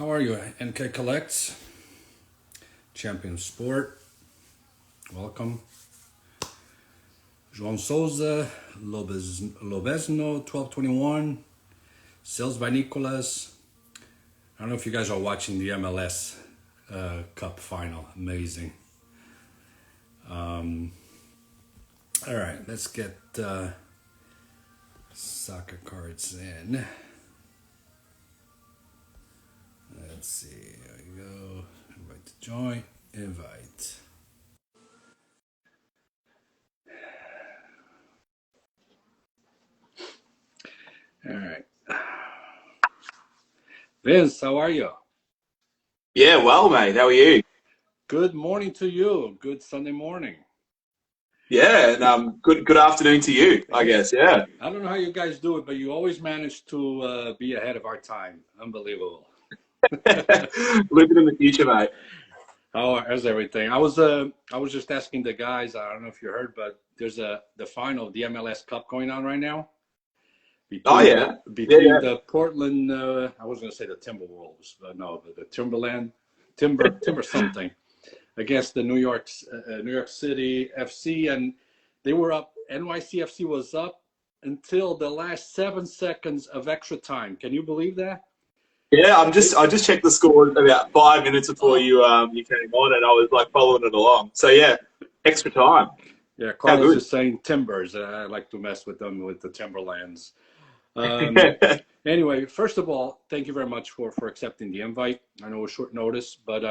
How are you, NK Collects? Champion Sport. Welcome. João Souza, Lobesno, 1221. Sales by Nicolas. I don't know if you guys are watching the MLS Cup final. Amazing. All right, let's get soccer cards in. Let's see, here we go. Invite to join, invite. All right. Vince, how are you? Yeah, well, mate, how are you? Good morning to you. Good Sunday morning. Yeah, and good afternoon to you, I Hey, guess. Yeah, I don't know how you guys do it, but you always manage to be ahead of our time. Unbelievable. living in the future, mate. How's everything? I was just asking the guys. I don't know if you heard, but there's the final of the MLS Cup going on right now Oh between yeah, yeah, between yeah. the Portland. I was going to say the Timberwolves, but no, the Timberland, Timber something against the New York City FC, and they were up. NYCFC was up until the last 7 seconds of extra time. Can you believe that? Yeah, They I just checked the score about 5 minutes before oh you came on, and I was like following it along. So yeah, extra time. yeah, How Carlos good. is saying Timbers. I like to mess with them with the Timberlands. Um, anyway, first of all, thank you very much for accepting the invite. I know it's short notice, but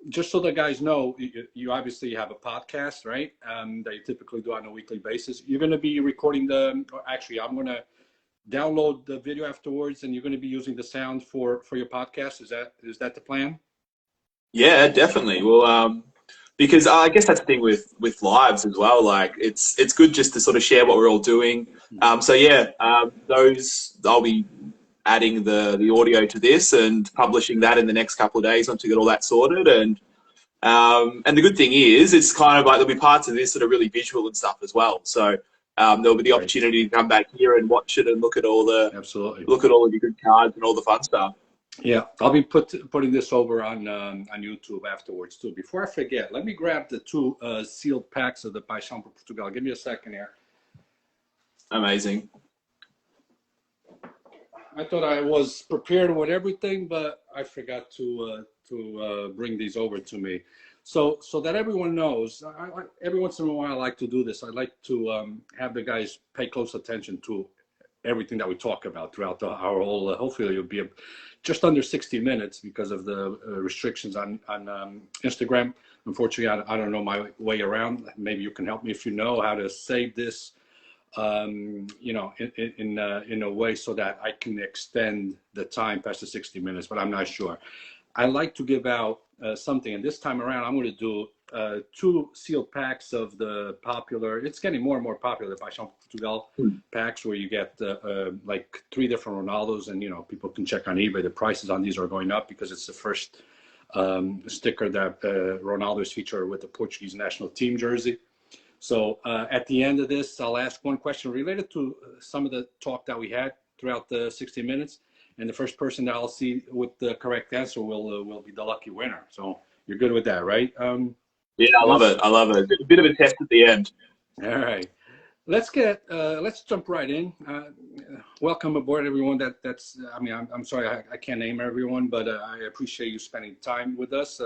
just so the guys know, you obviously have a podcast, right? That you typically do on a weekly basis. You're going to be recording or actually, I'm going to download the video afterwards, and you're going to be using the sound for your podcast. Is that the plan? Yeah, definitely. Well, because I guess that's the thing with lives as well. Like it's good just to sort of share what we're all doing. Mhm. So yeah, those I'll be adding the audio to this and publishing that in the next couple of days once we get all that sorted. And the good thing is, it's kind of like there'll be parts of this that are really visual and stuff as well. So there'll be the Great, opportunity to come back here and watch it and absolutely. look at all of your good cards and all the fun stuff. Yeah, I'll be putting this over on YouTube afterwards too. Before I forget, let me grab the two sealed packs of the Paixão por Portugal. Give me a second here. Amazing. I thought I was prepared with everything, but I forgot to bring these over to me. So that everyone knows, every once in a while I like to do this. I like to have the guys pay close attention to everything that we talk about throughout our whole. Hopefully, it'll be just under 60 minutes because of the restrictions on Instagram. Unfortunately, I don't know my way around. Maybe you can help me if you know how to save this in a way so that I can extend the time past the 60 minutes, but I'm not sure. I like to give out something, and this time around, I'm going to do two sealed packs of the popular. It's getting more and more popular, the Paixão Portugal packs, where you get like three different Ronaldos, and people can check on eBay. The prices on these are going up because it's the first sticker that Ronaldo is featured with the Portuguese national team jersey. So at the end of this, I'll ask one question related to some of the talk that we had throughout the 60 minutes. And the first person that I'll see with the correct answer will be the lucky winner. So you're good with that, right, Yeah, I love Vince? it. I love it. A bit of a test at the end. All right. Let's jump right in. Welcome aboard, everyone. I'm sorry, I can't name everyone, but I appreciate you spending time with us.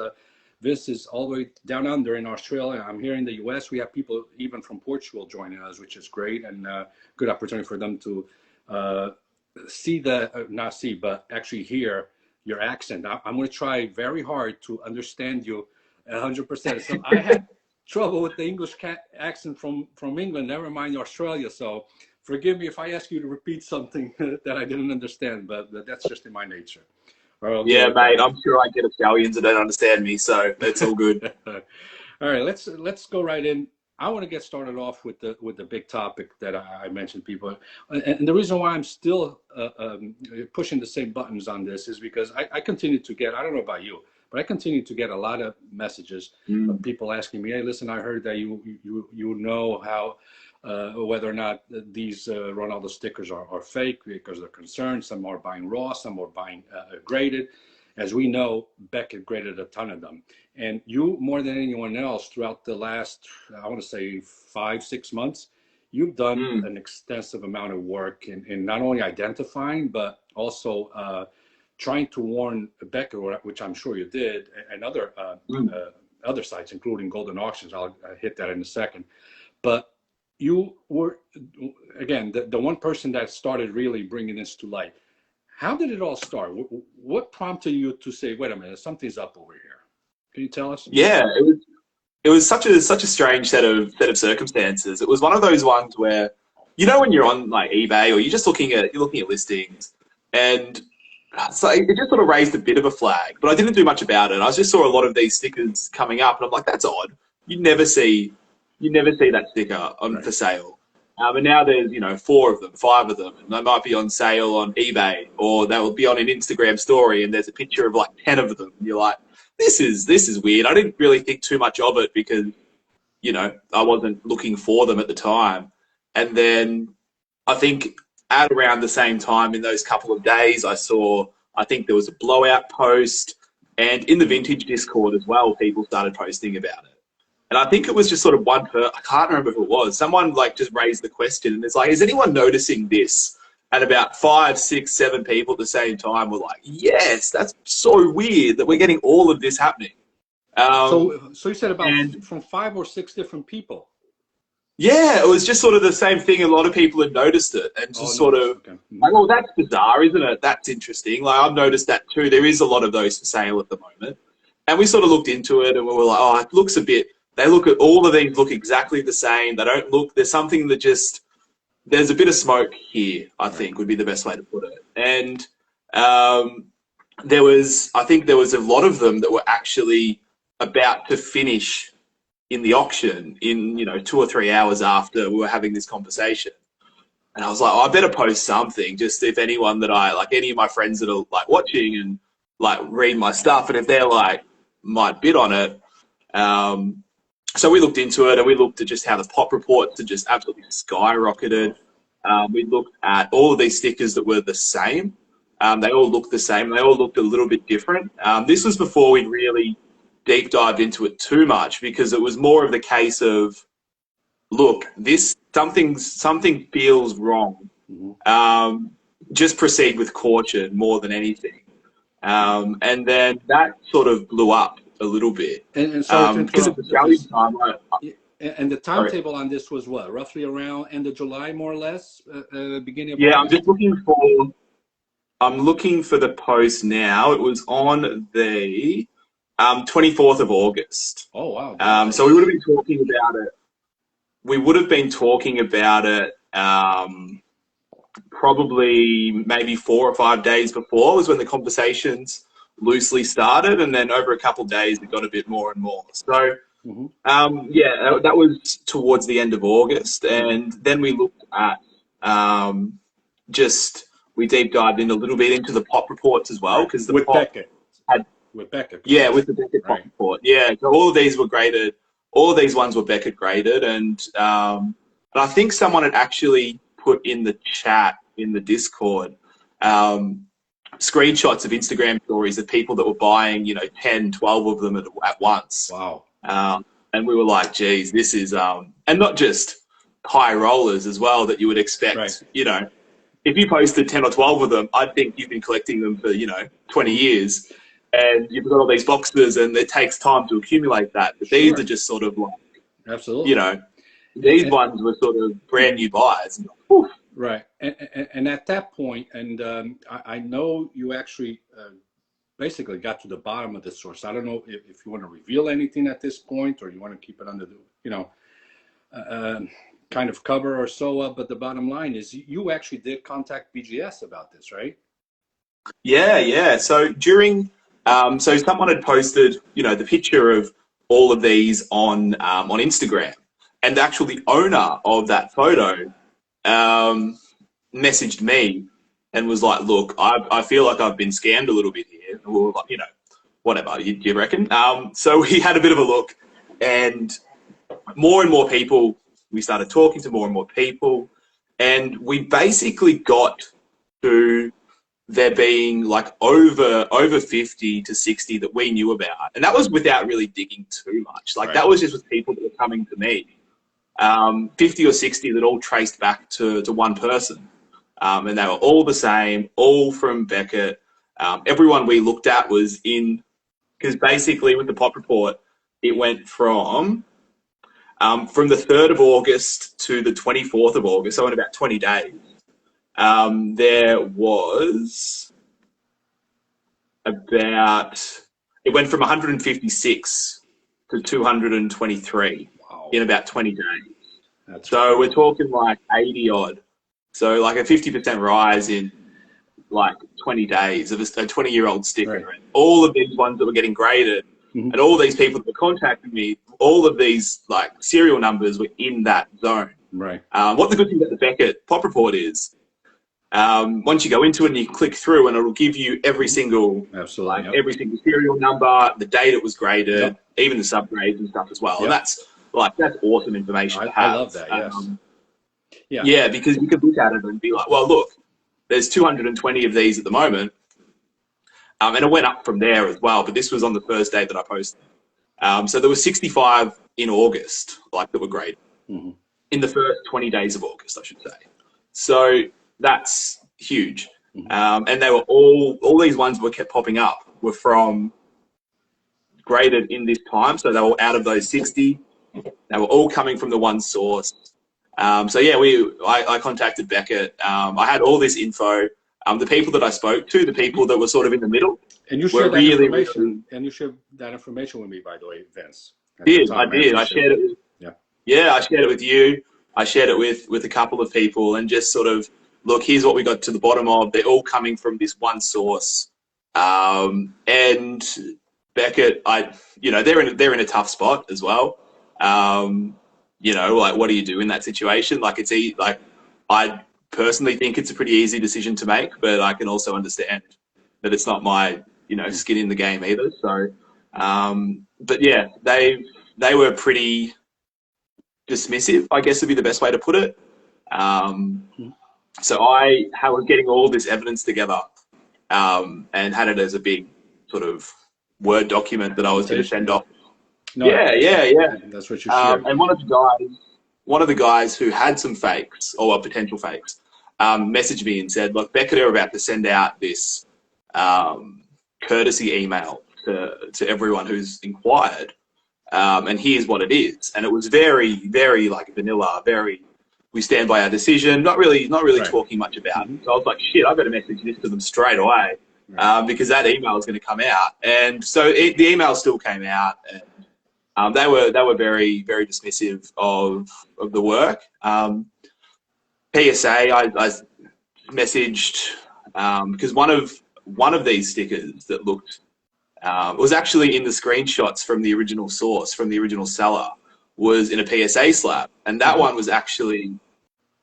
This is all the way down under in Australia. I'm here in the US. We have people even from Portugal joining us, which is great, and good opportunity for them to uh, not see, but actually hear your accent. I'm going to try very hard to understand you 100%. So I had trouble with the English accent from England, never mind Australia. So forgive me if I ask you to repeat something that I didn't understand, but that's just in my nature. Yeah, Okay. mate. I'm sure I get Australians that don't understand me, so it's all good. All right, let's go right in. I want to get started off with the big topic that I mentioned, people, and the reason why I'm still pushing the same buttons on this is because I continue to get. I don't know about you, but I continue to get a lot of messages of Mm. people asking me, "Hey, listen, I heard that you know how whether or not these Ronaldo stickers are fake because they're concerned. Some are buying raw, some are buying graded." as we know, Beckett graded a ton of them. And you, more than anyone else, throughout the last, I want to say 5-6 months, you've done an extensive amount of work in not only identifying, but also trying to warn Beckett, which I'm sure you did, and other sites, including Golden Auctions. I'll hit that in a second. But you were, again, the one person that started really bringing this to light. How did it all start? What prompted you to say, wait a minute, something's up over here? Can you tell us? Yeah, it was such a strange set of circumstances. It was one of those ones where, you know, when you're on like eBay or you're looking at listings, and so it just sort of raised a bit of a flag, but I didn't do much about it. I just saw a lot of these stickers coming up, and I'm like, that's odd. You never see that sticker on for sale. And now there's, 4 of them, 5 of them, and they might be on sale on eBay, or they will be on an Instagram story, and there's a picture of like 10 of them. And you're like, this is weird. I didn't really think too much of it because, I wasn't looking for them at the time. And then I think at around the same time in those couple of days, I think there was a blowout post, and in the vintage Discord as well, people started posting about it. And I think it was just sort of I can't remember who it was. Someone like just raised the question, and it's like, is anyone noticing this? And about 5, 6, 7 people at the same time were like, yes, that's so weird that we're getting all of this happening. So you said about from 5 or 6 different people. Yeah, it was just sort of the same thing. A lot of people had noticed it, and just like, oh, that's bizarre, isn't it? That's interesting. Like, I've noticed that too. There is a lot of those for sale at the moment. And we sort of looked into it, and we were like, oh, it looks a bit, all of these look exactly the same. They don't look, there's something that just, there's a bit of smoke here, I think would be the best way to put it. And I think there was a lot of them that were actually about to finish in the auction in, 2 or 3 hours after we were having this conversation. And I was like, oh, I better post something, just if anyone that any of my friends that are like watching and like read my stuff, and if they're like, might bid on it. So we looked into it, and we looked at just how the pop reports had just absolutely skyrocketed. We looked at all of these stickers that were the same. They all looked the same. They all looked a little bit different. This was before we really deep dived into it too much, because it was more of the case of, look, something feels wrong. Just proceed with caution more than anything. And then that sort of blew up a little bit. And so because of the challenge time. And the timetable on this was what, roughly around end of July, more or less, beginning of August? I'm looking for the post now. It was on the 24th of August. Oh wow! So we would have been talking about it. We would have been talking about it probably maybe 4 or 5 days before was when the conversations loosely started, and then over a couple of days it got a bit more and more. So that was towards the end of August, and then we looked at we deep dived in a little bit into the pop reports as well, because the pop Beckett. With Beckett. Yeah, with the Beckett pop report. Yeah, so all of these were graded. All of these ones were Beckett graded, and I think someone had actually put in the chat in the Discord screenshots of Instagram stories of people that were buying, 10, 12 of them at once. Wow. And we were like, geez, this is, and not just high rollers as well that you would expect, if you posted 10 or 12 of them, I'd think you've been collecting them for, 20 years, and you've got all these boxes, and it takes time to accumulate that. But these are just sort of like, absolutely, these ones were sort of brand new buys. Right. And at that point, and I know you actually basically got to the bottom of the source. I don't know if you want to reveal anything at this point, or you want to keep it under the, kind of cover or so, but the bottom line is you actually did contact BGS about this, right? Yeah. So during, so someone had posted, the picture of all of these on Instagram, and actually the owner of that photo messaged me and was like, look, I feel like I've been scammed a little bit here. And we were like, whatever, do you reckon? So we had a bit of a look, and more people, we started talking to more and more people, and we basically got to there being like over 50 to 60 that we knew about. And that was without really digging too much. Like that was just with people that were coming to me. 50 or 60 that all traced back to one person. And they were all the same, all from Beckett. Everyone we looked at was in, because basically with the pop report, it went from the 3rd of August to the 24th of August, so in about 20 days. There was it went from 156 to 223 in about 20 days. So we're talking like 80 odd. So like a 50% rise in like 20 days of a 20-year-old sticker. Right. And all of these ones that were getting graded and all these people that were contacting me, all of these like serial numbers were in that zone. Right. What the good thing about the Beckett pop report is, once you go into it and you click through, and it'll give you every single, every single serial number, the date it was graded, even the subgrades and stuff as well. And that's awesome information to have. I love that. Yes. Yeah, because you could look at it and be like, well, look, there's 220 of these at the moment, and it went up from there as well. But this was on the first day that I posted. So there were 65 in August, like that were graded in the first 20 days of August, I should say. So that's huge. And they were all these ones that were kept popping up were from graded in this time. So they were out of those 60. They were all coming from the one source. So yeah, I contacted Beckett. I had all this info. The people that I spoke to, the people that were sort of in the middle, and you shared that information. And you shared that information with me, by the way, Vince. I did. I shared it with. Yeah, I shared it with you. I shared it with a couple of people, and just sort of, look, here's what we got to the bottom of. They're all coming from this one source. And Beckett, they're in a tough spot as well. Like, what do you do in that situation? Like, I personally think it's a pretty easy decision to make, but I can also understand that it's not my, skin in the game either. So, but yeah, they were pretty dismissive, I guess would be the best way to put it. So I was getting all this evidence together, and had it as a big sort of Word document that I was going to send off. Yeah. That's what you shared. And one of the guys who had some fakes, or potential fakes, messaged me and said, look, Beckett are about to send out this courtesy email to everyone who's inquired, and here's what it is. And it was very, very like vanilla, very, we stand by our decision, not really talking much about it. So I was like, shit, I better message this to them straight away, because that email is going to come out. And so the email still came out, and they were very, very dismissive of the work. PSA, I messaged, because one of these stickers that looked, was actually in the screenshots from the original source, from the original seller, was in a PSA slab, and that one was actually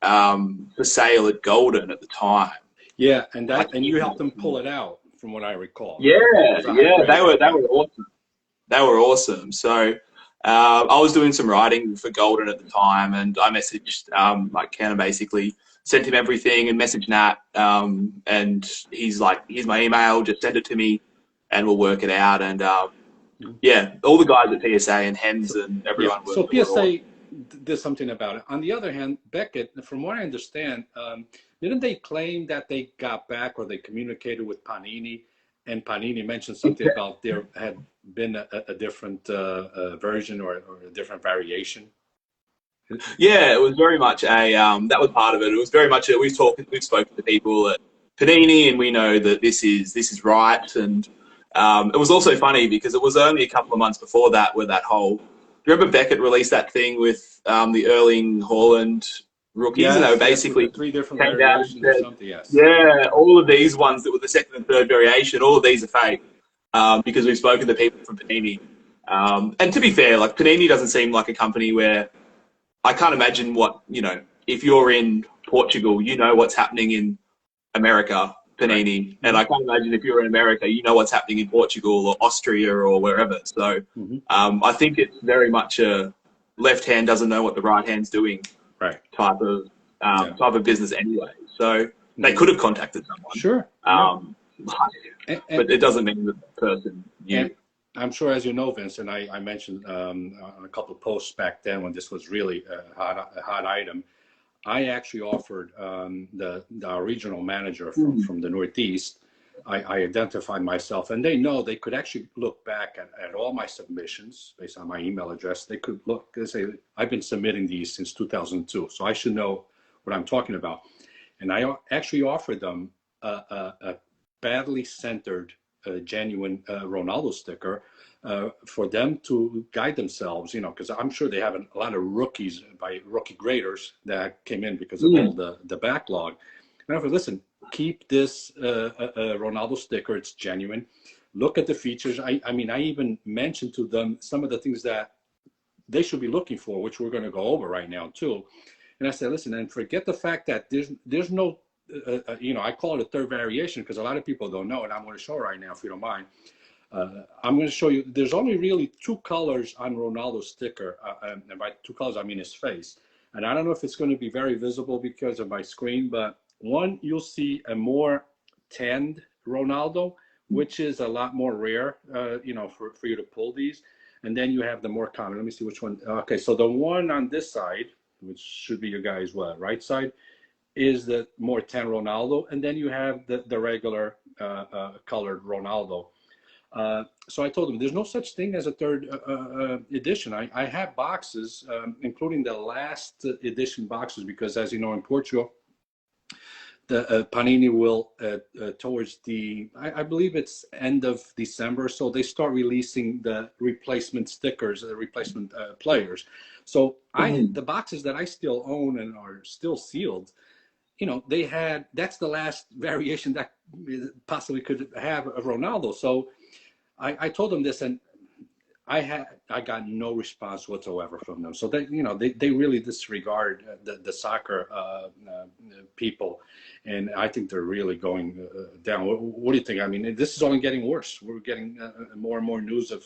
for sale at Golden at the time. Yeah, and you helped them pull it out, from what I recall. Yeah, they were awesome. They were awesome. So I was doing some writing for Golden at the time, and I messaged Ken, and basically sent him everything, and messaged Nat, and he's like, here's my email, just send it to me, and we'll work it out. And yeah, all the guys at PSA and Hens and everyone. Yeah. So PSA did something about it. On the other hand, Beckett, from what I understand, didn't they claim that they got back, or they communicated with Panini, and Panini mentioned something about there had been a different version or a different variation? Yeah, it was very much that was part of it. It was very much we've spoken to people at Panini, and we know that this is right. And it was also funny because it was only a couple of months before that where that whole. Do you remember Beckett released that thing with the Erling Haaland rookies? Yes, and they were basically 3 different variations or something. Yes. Yeah, all of these ones that were the second and third variation, all of these are fake, because we've spoken to people from Panini. And to be fair, like, Panini doesn't seem like a company where I can't imagine what, if you're in Portugal, what's happening in America, Panini, and I can't imagine if you're in America, what's happening in Portugal or Austria or wherever. So I think it's very much a left hand doesn't know what the right hand's doing type of business anyway. So they could have contacted someone. Sure. But it doesn't mean that the person knew. And I'm sure, as you know, Vince, and I mentioned on a couple of posts back then when this was really a hot item, I actually offered the regional manager from the Northeast. I identified myself, and they know they could actually look back at all my submissions based on my email address. They could look and say, I've been submitting these since 2002, so I should know what I'm talking about. And I actually offered them a badly centered, genuine Ronaldo sticker for them to guide themselves, you know, because I'm sure they have a lot of rookies by rookie graders that came in because of all the backlog. And I said, listen, keep this Ronaldo sticker. It's genuine. Look at the features. I mean, I even mentioned to them some of the things that they should be looking for, which we're going to go over right now too. And I said, listen, and forget the fact that there's no, you know, I call it a third variation because a lot of people don't know, and I'm going to show right now if you don't mind. I'm going to show you. There's only really two colors on Ronaldo's sticker, and by two colors I mean his face. And I don't know if it's going to be very visible because of my screen, but one, you'll see a more tanned Ronaldo, which is a lot more rare, you know, for you to pull these. And then you have the more common. Let me see which one. Okay, so the one on this side, which should be your guys' right side, is the more tan Ronaldo. And then you have the regular colored Ronaldo. So I told them there's no such thing as a third edition. I have boxes, including the last edition boxes, because as you know, in Portugal, the Panini will, towards the, I believe it's end of December, so they start releasing the replacement stickers, the replacement players. So the boxes that I still own and are still sealed, you know, they had, that's the last variation that possibly could have of Ronaldo. So I told them this, and I got no response whatsoever from them. So they, you know, they really disregard the soccer people, and I think they're really going down. What do you think? I mean, this is only getting worse. We're getting more and more news of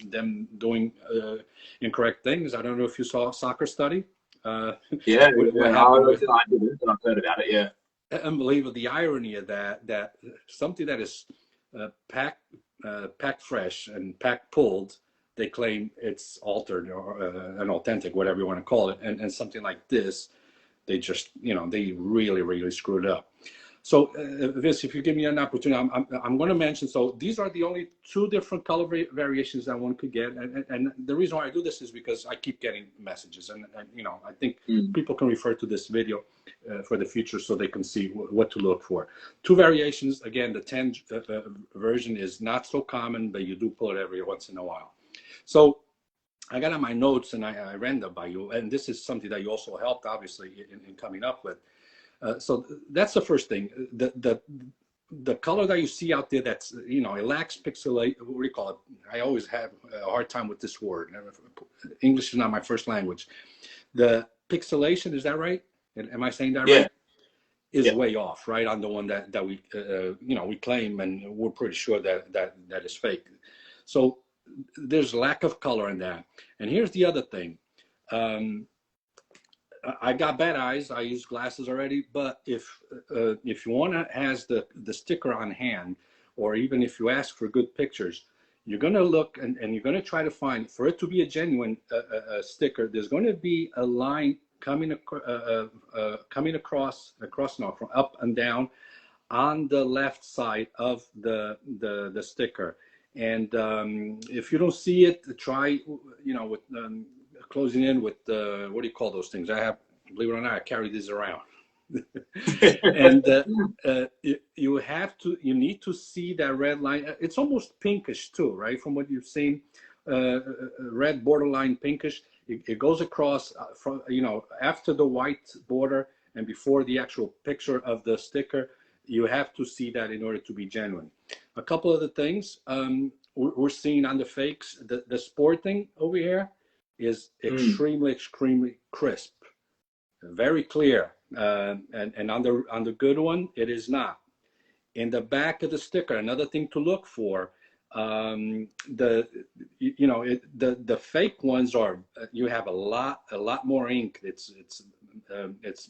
them doing incorrect things. I don't know if you saw Soccer Study. I've heard about it. Yeah, unbelievable. The irony of that something that is packed fresh and packed pulled, they claim it's altered or unauthentic, whatever you want to call it, and something like this, they just, you know, they really screwed up. So Vince, if you give me an opportunity, I'm going to mention, so these are the only two different color variations that one could get, and the reason why I do this is because I keep getting messages, and you know, I think people can refer to this video for the future so they can see what to look for. Two variations, again, the 10 version is not so common, but you do pull it every once in a while. So I got on my notes and I ran them by you, and this is something that you also helped, obviously, in coming up with. So that's the first thing. The color that you see out there, that's, you know, it lacks pixelate. What do you call it? I always have a hard time with this word. English is not my first language. The pixelation, is that right? Am I saying that right? Is way off, right, on the one that we, you know, we claim, and we're pretty sure that is fake. So there's lack of color in that. And here's the other thing. I got bad eyes. I use glasses already. But if you has the sticker on hand, or even if you ask for good pictures, you're going to look and you're going to try to find, for it to be a genuine sticker, there's going to be a line coming across now, from up and down on the left side of the sticker. And if you don't see it, try, you know, with closing in with what do you call those things? I have, believe it or not, I carry these around. And you need to see that red line. It's almost pinkish too, right? From what you've seen, red borderline pinkish. It goes across from, you know, after the white border and before the actual picture of the sticker. You have to see that in order to be genuine. A couple of the things we're seeing on the fakes, the sporting over here is extremely crisp, very clear, and on the good one, it is not. In the back of the sticker, another thing to look for, the fake ones are, you have a lot more ink. It's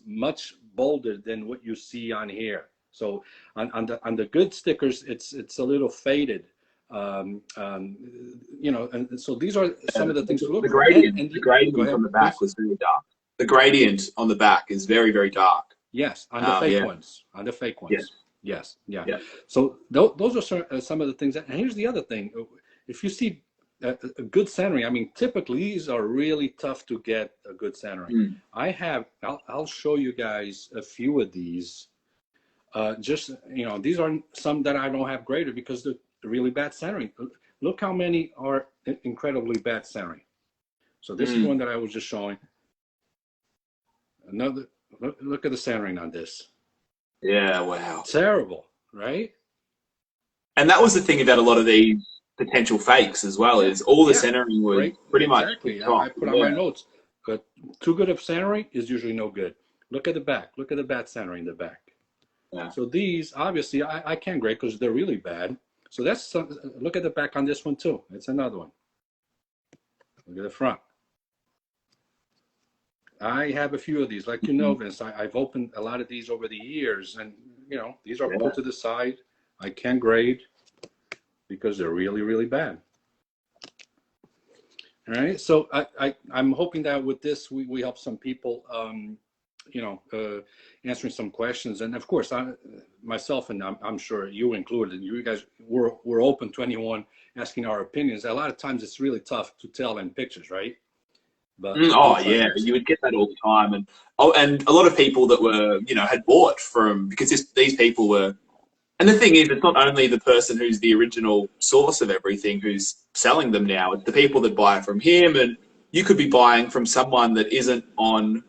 much bolder than what you see on here. So on the good stickers, it's a little faded. You know, and so these are some of the things to look The for. gradient, And the gradient on the back was very dark. The gradient on the back is very, very dark. Yes, on the fake yeah. ones. On the fake ones. Yes. Yes. Yeah. Yeah. So those are some of the things. And here's the other thing: if you see a good centering, I mean, typically these are really tough to get a good centering. I'll show you guys a few of these. Just, you know, these are some that I don't have graded because they're really bad centering. Look how many are incredibly bad centering. So this is one that I was just showing. Another, look at the centering on this. Yeah, wow. Terrible, right? And that was the thing about a lot of these potential fakes as well, is all the centering was pretty much top. I put on my notes, but too good of centering is usually no good. Look at the back. Look at the bad centering in the back. Yeah. So these, obviously, I can't grade because they're really bad. So that's look at the back on this one too. It's another one. Look at the front. I have a few of these, like you know, Vince. I've opened a lot of these over the years, and you know, these are put to the side. I can't grade because they're really, really bad. All right. So I'm hoping that with this we help some people. You know, answering some questions, and of course, myself and I'm sure you included, you guys, we're open to anyone asking our opinions. A lot of times, it's really tough to tell in pictures, right? But oh yeah, you would get that all the time, and a lot of people that were, you know, had bought from, because these people were, and the thing is, it's not only the person who's the original source of everything who's selling them now; it's the people that buy from him, and you could be buying from someone that isn't on.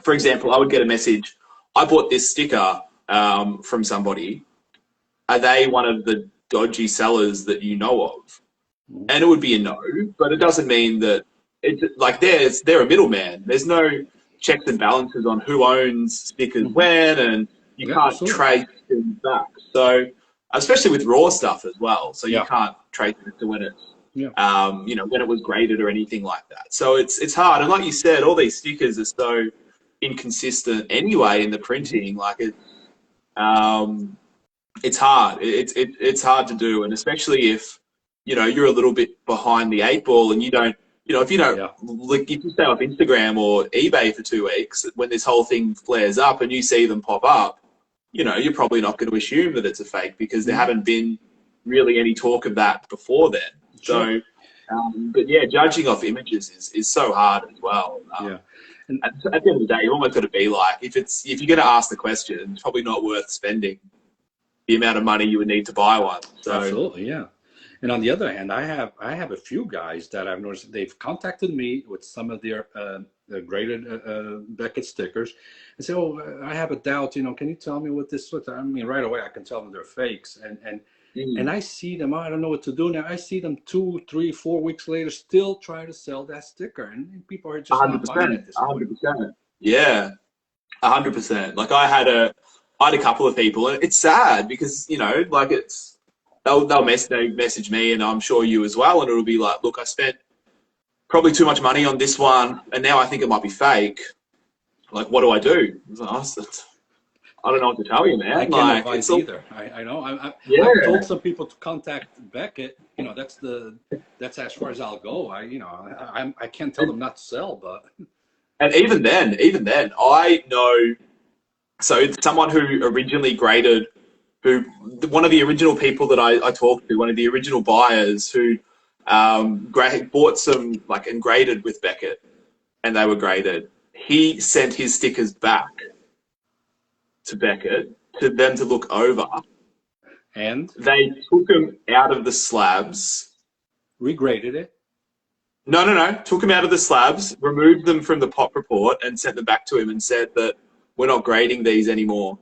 For example, I would get a message, I bought this sticker from somebody. Are they one of the dodgy sellers that you know of? And it would be a no, but it doesn't mean that it's like they're a middleman. There's no checks and balances on who owns stickers when, and you can't trace things back. So, especially with raw stuff as well. So you can't trace it to when it's, you know, when it was graded or anything like that. So it's hard. And like you said, all these stickers are so inconsistent anyway in the printing. Like it's hard. It's hard to do, and especially if, you know, you're a little bit behind the eight ball and you don't, you know, if you don't, like if you stay off Instagram or eBay for 2 weeks, when this whole thing flares up and you see them pop up, you know, you're probably not going to assume that it's a fake because there haven't been really any talk of that before then. So, but yeah, judging off images is so hard as well. And at the end of the day, you've almost got to be like, if you're going to ask the question, it's probably not worth spending the amount of money you would need to buy one. So, absolutely, yeah. And on the other hand, I have a few guys that I've noticed they've contacted me with some of their graded Beckett stickers and say, "Oh, I have a doubt. You know, can you tell me what this looks like?" I mean, right away I can tell them they're fakes, and I see them. I don't know what to do now. I see them 2, 3, 4 weeks later still trying to sell that sticker, and people are just 100%, not buying it at this point. 100%. Yeah, 100%. Like I had a couple of people, and it's sad because, you know, like they'll message me, and I'm sure you as well, and it'll be like, look, I spent probably too much money on this one, and now I think it might be fake. Like, what do I do? I don't know what to tell you, man. I can't advise either. I know. I've told some people to contact Beckett. You know, that's as far as I'll go. I can't tell them not to sell, but. And even then, I know. So it's someone who originally graded, one of the original people that I talked to, one of the original buyers who bought some and graded with Beckett, and they were graded. He sent his stickers back to Beckett to them to look over, and they took them out of the slabs, regraded it. No. Took them out of the slabs, removed them from the pop report, and sent them back to him and said that we're not grading these anymore.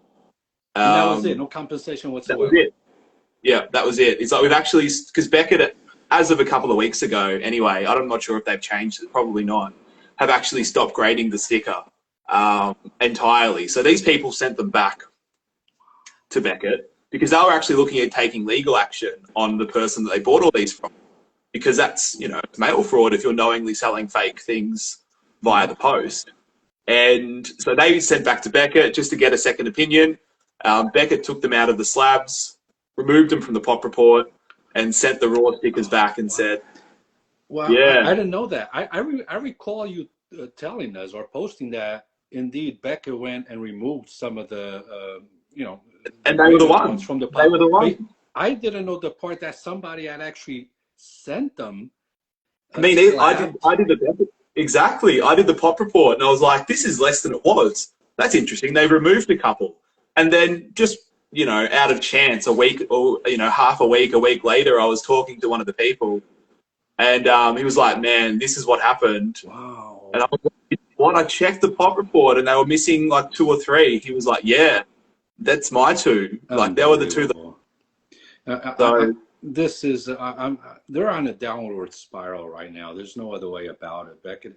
And that was it. No compensation whatsoever. That was it. Yeah, that was it. It's like we've actually, because Beckett, as of a couple of weeks ago, anyway, I'm not sure if they've changed it, probably not, have actually stopped grading the sticker entirely. So these people sent them back to Beckett because they were actually looking at taking legal action on the person that they bought all these from, because that's, you know, mail fraud if you're knowingly selling fake things via the post. And so they sent back to Beckett just to get a second opinion. Beckett took them out of the slabs, removed them from the pop report, and sent the raw stickers back and said, Well, yeah. I didn't know that. I recall you telling us or posting that indeed Becca went and removed some of the And they were the ones from the They pop. were the ones. But I didn't know the part that somebody had actually sent them I mean, slabs. I did the exactly. I did the pop report, and I was like, "This is less than it was. That's interesting." They've removed a couple, and then just out of chance, a week or half a week later, I was talking to one of the people, and he was like, "Man, this is what happened." Wow. And I was like, "What?" I checked the pop report, and they were missing like 2 or 3. He was like, "Yeah, that's my 2. Like they were the 2 that." This is they're on a downward spiral right now. There's no other way about it. Beckett,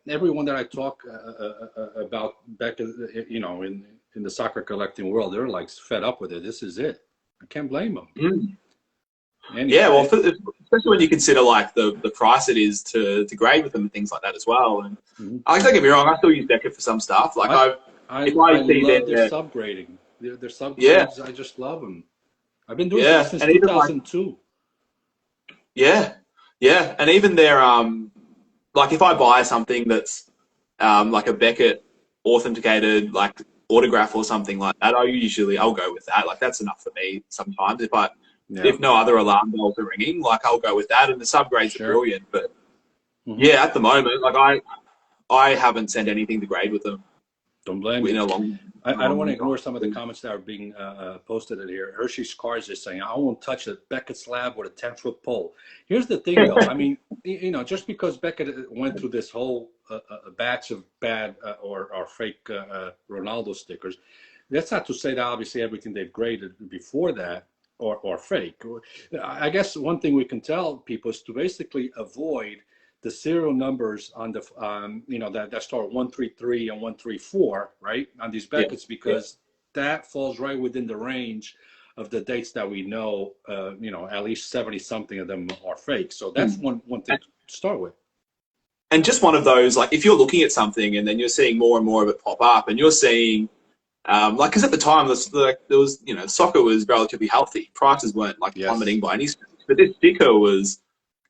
everyone that I talk about Beckett, in the soccer collecting world, they're like fed up with it. This is it. I can't blame them. Anyway. Yeah, well, especially when you consider like the price it is to grade with them and things like that as well. And don't get me wrong, I still use Beckett for some stuff. Like I love their subgrading. Their subgrades, yeah. I just love them. I've been doing this since 2002. Yeah, and even their like if I buy something that's like a Beckett authenticated like autograph or something like that, I'll go with that. Like that's enough for me sometimes. If no other alarm bells are ringing, like I'll go with that. And the subgrades are brilliant. But yeah, at the moment, like I haven't sent anything to grade with them. Don't blame me. I don't want to ignore some of the comments that are being posted in here. Hershey's Cars is saying, I won't touch a Beckett slab with a 10-foot pole. Here's the thing, though. I mean, just because Beckett went through this whole batch of bad or fake Ronaldo stickers, that's not to say that obviously everything they've graded before that or fake. I guess one thing we can tell people is to basically avoid the serial numbers on the that start 133 and 134, right, on these Becketts, because that falls right within the range of the dates that we know. At least 70 something of them are fake. So that's one thing to start with. And just one of those, like if you're looking at something and then you're seeing more and more of it pop up, and you're seeing like, because at the time there was soccer was relatively healthy, prices weren't like plummeting by any stretch, but this sticker was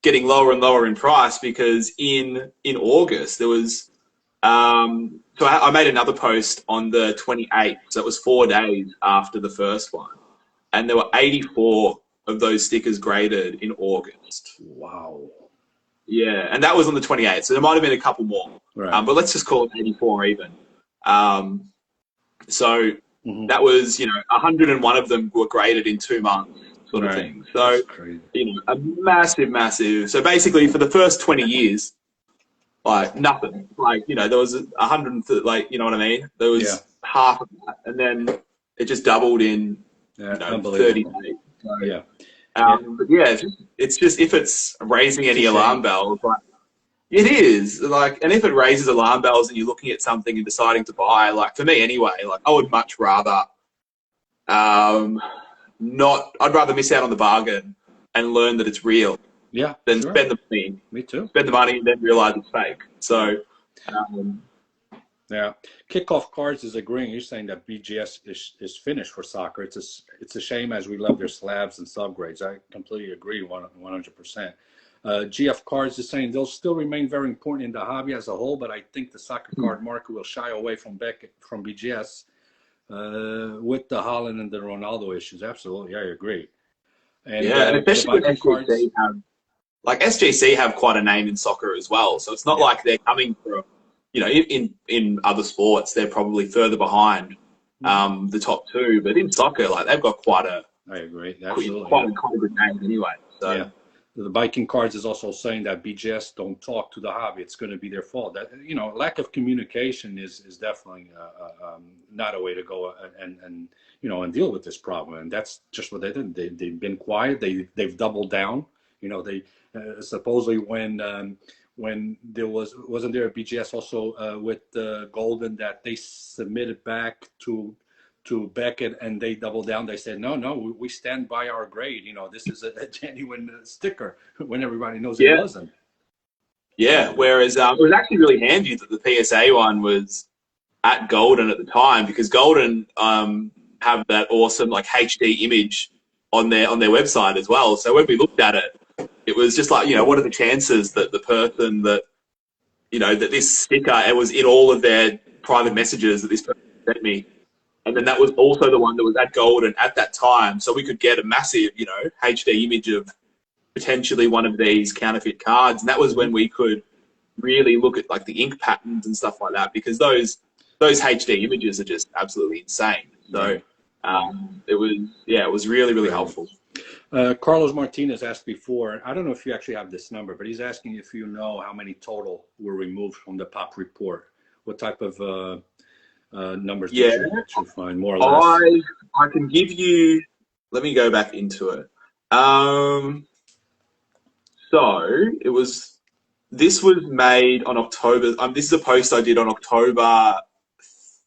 getting lower and lower in price because in August there was so I made another post on the 28th, so it was 4 days after the first one, and there were 84 of those stickers graded in August. Wow. Yeah, and that was on the 28th, so there might have been a couple more, right. But let's just call it 84 even. So that was 101 of them were graded in 2 months. Sort of thing. So, a massive. So basically, for the first 20 years, like nothing. Like there was 100, like what I mean. There was half of that, and then it just doubled in 30 days. So, but yeah, it's just if it's raising any alarm bells, like it is like, and if it raises alarm bells and you're looking at something and deciding to buy, like for me anyway, like I would much rather I'd rather miss out on the bargain and learn that it's real. Yeah. Than spend the money. Me too. Spend the money and then realize it's fake. So. Yeah. Kickoff Cards is agreeing. You're saying that BGS is finished for soccer. It's a shame, as we love their slabs and subgrades. I completely agree 100%. GF Cards is saying they'll still remain very important in the hobby as a whole, but I think the soccer card market will shy away from BGS. With the Holland and the Ronaldo issues. Absolutely, I agree. And, and especially SGC SGC have quite a name in soccer as well. So it's not like they're coming from, in other sports, they're probably further behind the top 2. But in soccer, like they've got quite a good name anyway. So. Yeah. The Viking Cards is also saying that BGS don't talk to the hobby. It's going to be their fault. That lack of communication is definitely not a way to go and deal with this problem. And that's just what they did. They've been quiet. They've doubled down. They supposedly when there wasn't there a BGS also with Golden that they submitted back to Beckett, and they doubled down. They said, no, we stand by our grade. This is a genuine sticker, when everybody knows it wasn't. Yeah, whereas it was actually really handy that the PSA one was at Golden at the time, because Golden have that awesome like HD image on their website as well. So when we looked at it, it was just like, what are the chances that the person that, that this sticker, it was in all of their private messages that this person sent me. And then that was also the one that was at Golden at that time. So we could get a massive, HD image of potentially one of these counterfeit cards. And that was when we could really look at like the ink patterns and stuff like that, because those HD images are just absolutely insane. So it was really, really helpful. Carlos Martinez asked before, I don't know if you actually have this number, but he's asking if you know how many total were removed from the pop report. What type of numbers did you find, more or less? I can give you, let me go back into it. So this was made on October, this is a post I did on October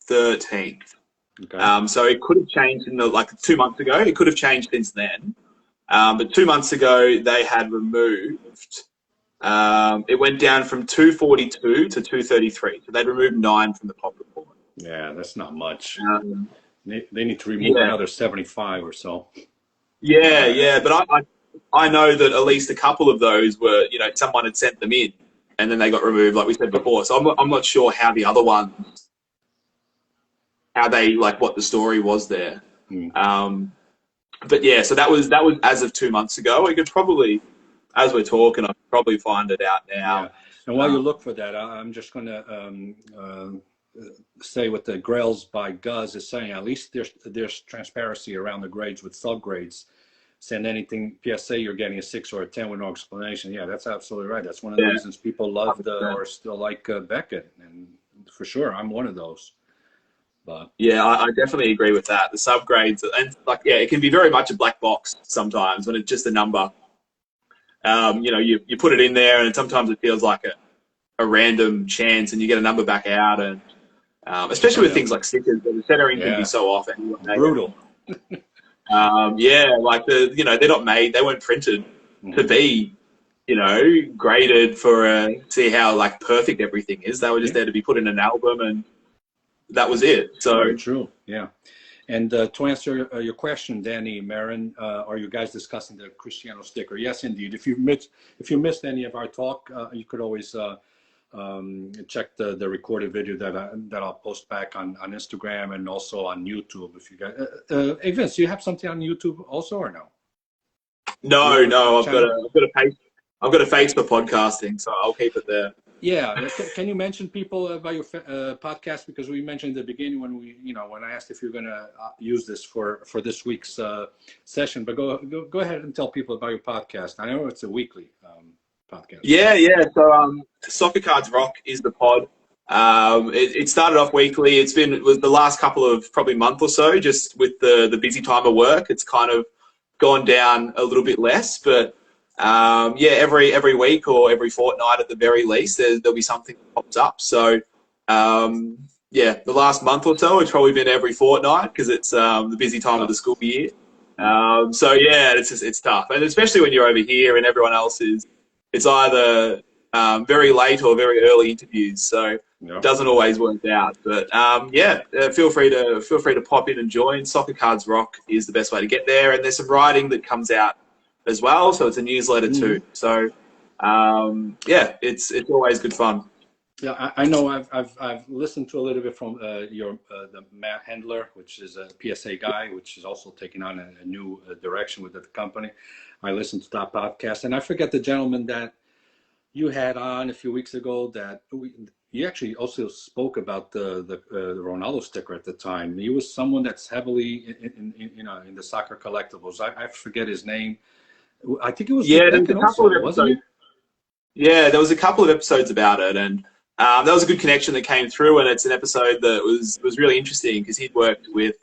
13th. Okay. So it could have changed in 2 months ago. It could have changed since then. But 2 months ago, they had removed, it went down from 242 to 233. So they'd removed 9 from the pop report. Yeah, that's not much. They need to remove another 75 or so. Yeah. But I know that at least a couple of those were, someone had sent them in and then they got removed, like we said before. So I'm not sure how the other ones, what the story was there. But yeah, so that was as of 2 months ago. We could probably, as we're talking, I could probably find it out now. Yeah. And while you look for that, I'm just going to say what the Grails by Guz is saying. At least there's transparency around the grades with subgrades. Send anything PSA, you're getting a 6 or a 10 with no explanation. Yeah, that's absolutely right. That's one of the reasons people loved or still like Beckett, and for sure, I'm one of those. But yeah, I definitely agree with that. The subgrades, and it can be very much a black box sometimes when it's just a number. You put it in there, and sometimes it feels like a random chance, and you get a number back out, and especially with things like stickers, the centering can be so off. Brutal. They're not made, they weren't printed to be, graded for see how perfect everything is. They were just there to be put in an album, and that was it. So very true. Yeah. And to answer your question, Danny Marin, are you guys discussing the Cristiano sticker? Yes, indeed. If you missed any of our talk, you could always check the recorded video that I'll post back on Instagram and also on YouTube. If you guys, hey Vince, do you have something on YouTube also or no? No, I've got a face for podcasting, so I'll keep it there. Yeah, can you mention people about your podcast? Because we mentioned at the beginning when I asked if you're going to use this for this week's session. But go ahead and tell people about your podcast. I know it's a weekly podcast. Yeah. So Soccer Cards Rock is the pod. It started off weekly. It was the last couple of probably month or so, just with the busy time of work. It's kind of gone down a little bit less, but. Every week or every fortnight at the very least, there'll be something that pops up. So, the last month or so, it's probably been every fortnight because it's the busy time of the school year. It's tough, and especially when you're over here and everyone else it's either very late or very early interviews, so it doesn't always work out. But feel free to pop in and join. Soccer Cards Rock is the best way to get there, and there's some writing that comes out as well, so it's a newsletter too. So it's always good fun. Yeah, I know. I've listened to a little bit from the Matt Handler, which is a PSA guy, which is also taking on a new direction with the company. I listened to that podcast, and I forget the gentleman that you had on a few weeks ago that you actually also spoke about the Ronaldo sticker at the time. He was someone that's heavily in the soccer collectibles. I forget his name. I think it was there was a couple of episodes. Yeah, there was a couple of episodes about it, and that was a good connection that came through. And it's an episode that was really interesting because he'd worked with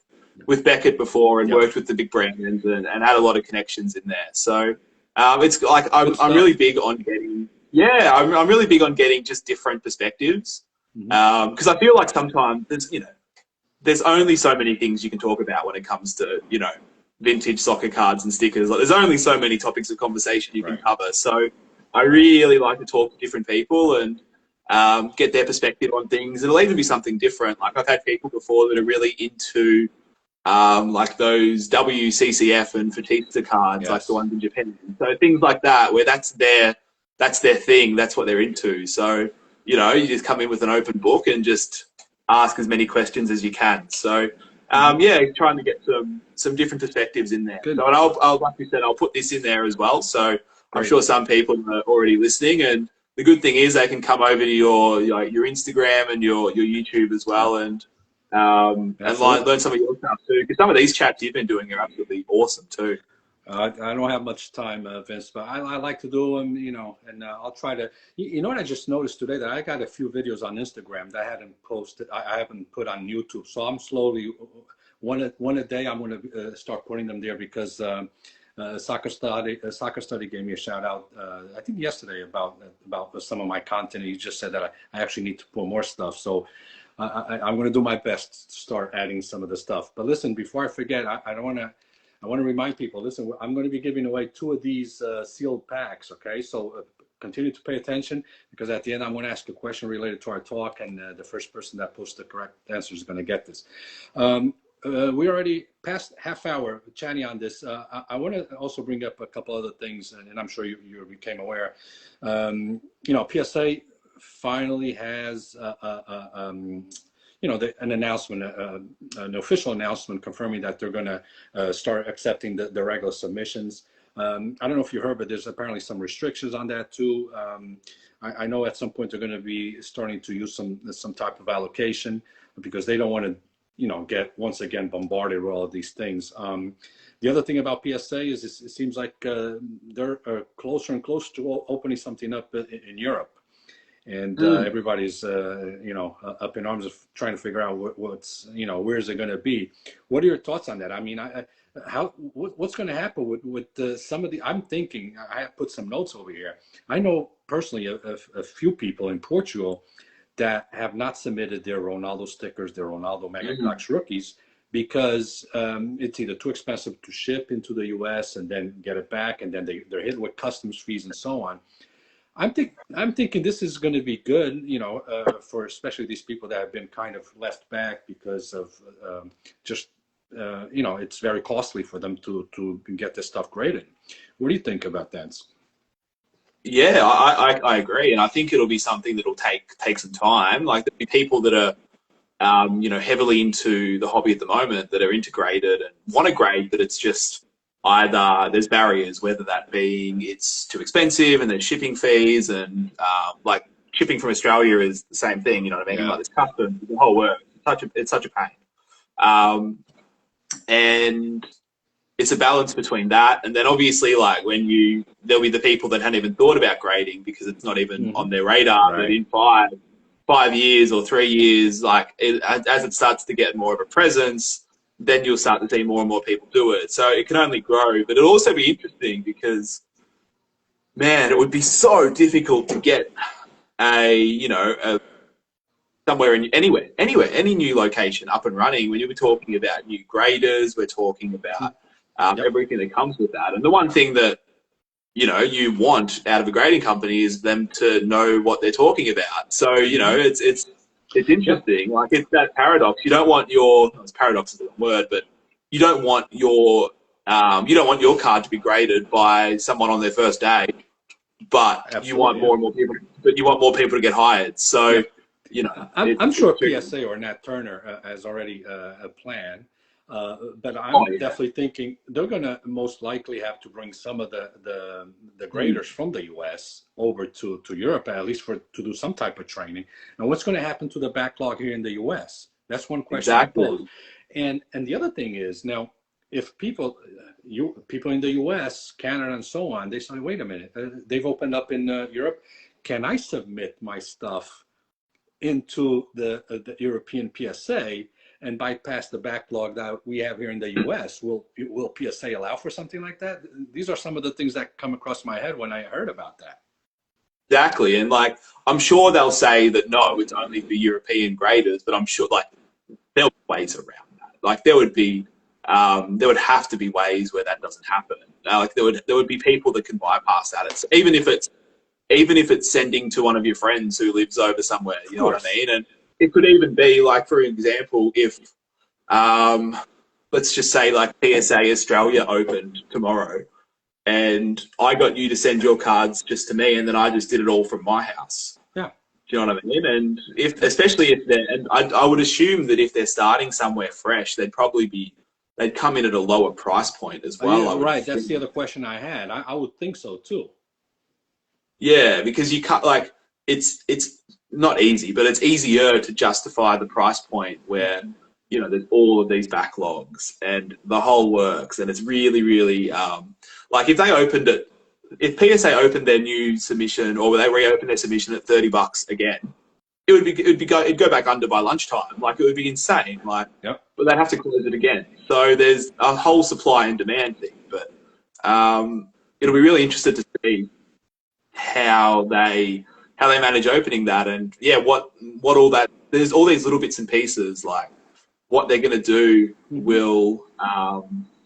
Beckett before and worked with the big brands and had a lot of connections in there. So it's like I'm really big on getting I'm really big on getting just different perspectives because I feel like sometimes there's only so many things you can talk about when it comes to vintage soccer cards and stickers. Like, there's only so many topics of conversation you can cover. So I really like to talk to different people and get their perspective on things. It'll even be something different. Like I've had people before that are really into like those WCCF and Fatista cards, like the Yes. ones in Japan. So things like that, where that's their thing, that's what they're into. So, you know, you just come in with an open book and just ask as many questions as you can. So, yeah, trying to get some different perspectives in there. Good. So, and I'll like you said, I'll put this in there as well. So I'm Great. sure some people are already listening, and the good thing is they can come over to your Instagram and your YouTube as well, and learn some of your stuff too. Because some of these chats you've been doing are absolutely awesome too. I don't have much time, Vince, but I like to do them, you know, and I'll try to. You know what I just noticed today, that I got a few videos on Instagram that I hadn't posted, I haven't put on YouTube. So I'm slowly, one a day, I'm going to start putting them there, because Soccer Study gave me a shout out, I think yesterday, about some of my content. He just said that I actually need to put more stuff. So I'm going to do my best to start adding some of the stuff. But listen, before I forget, I don't want to. I want to remind people, listen, I'm going to be giving away 2 of these sealed packs, okay? So continue to pay attention, because at the end, I'm going to ask a question related to our talk, and the first person that posts the correct answer is going to get this. We already passed half hour chatting on this. I want to also bring up a couple other things, and I'm sure you became aware. You know, PSA finally has you know, an announcement, an official announcement confirming that they're going to start accepting the regular submissions. I don't know if you heard, but there's apparently some restrictions on that too. I know at some point they're going to be starting to use some type of allocation, because they don't want to, you know, get once again bombarded with all of these things. The other thing about PSA is it seems like they're closer and closer to opening something up in Europe. And everybody's, you know, up in arms of trying to figure out what's, you know, where is it going to be? What are your thoughts on that? I mean, what's going to happen with some of the? I'm thinking, I have put some notes over here. I know personally a few people in Portugal that have not submitted their Ronaldo stickers, their Ronaldo Mega Deluxe rookies, because it's either too expensive to ship into the U.S. and then get it back, and then they're hit with customs fees and so on. I'm thinking this is going to be good, you know, for especially these people that have been kind of left back because of just, you know, it's very costly for them to get this stuff graded. What do you think about that? Yeah, I agree, and I think it'll be something that'll take some time. Like there'll be people that are, you know, heavily into the hobby at the moment that are integrated and want to grade, but it's just either there's barriers, whether that being it's too expensive and there's shipping fees, and like shipping from Australia is the same thing. You know what I mean? Yeah. Like this customs, the whole work. It's such a pain, and it's a balance between that, and then obviously, like there'll be the people that hadn't even thought about grading because it's not even on their radar. Right. But in 5 years or 3 years, like as it starts to get more of a presence, then you'll start to see more and more people do it. So it can only grow, but it'll also be interesting because, man, it would be so difficult to get somewhere anywhere, any new location up and running. When you'll be talking about new graders, we're talking about everything that comes with that. And the one thing that, you know, you want out of a grading company is them to know what they're talking about. So, you know, it's interesting. Like it's that paradox. You don't want paradox is the word, but you don't want your card to be graded by someone on their first day, but you want more and more people. But you want more people to get hired. So, you know, I'm sure PSA or Nat Turner has already a plan. But I'm definitely thinking they're going to most likely have to bring some of the graders from the U.S. over to Europe, at least to do some type of training. And what's going to happen to the backlog here in the U.S.? That's one question I pose. And the other thing is, now, if people in the U.S., Canada, and so on, they say, wait a minute, they've opened up in Europe. Can I submit my stuff into the European PSA and bypass the backlog that we have here in the U.S.? Will PSA allow for something like that? These are some of the things that come across my head when I heard about that. Exactly, and like I'm sure they'll say that no, it's only for European graders, but I'm sure like there are ways around that. Like there would have to be ways where that doesn't happen. Like there would be people that can bypass that. It's, even if it's even if it's sending to one of your friends who lives over somewhere, you know what I course. mean? And it could even be like, for example, if let's just say like PSA Australia opened tomorrow, and I got you to send your cards just to me, and then I just did it all from my house. Yeah. Do you know what I mean? And especially if they're, and I would assume that if they're starting somewhere fresh, they'd come in at a lower price point as well. Yeah, I would right. That's think. the other question I had. I would think so too. Yeah, because you cut like it's not easy, but it's easier to justify the price point where there's all of these backlogs and the whole works, and it's really really like if they opened it, if PSA opened their new submission or they reopened their submission at $30 again, it'd go back under by lunchtime. Like it would be insane. Like, Yep. but they'd have to close it again. So there's a whole supply and demand thing. But it'll be really interested to see how they manage opening that, and what all that. There's all these little bits and pieces like what they're going to do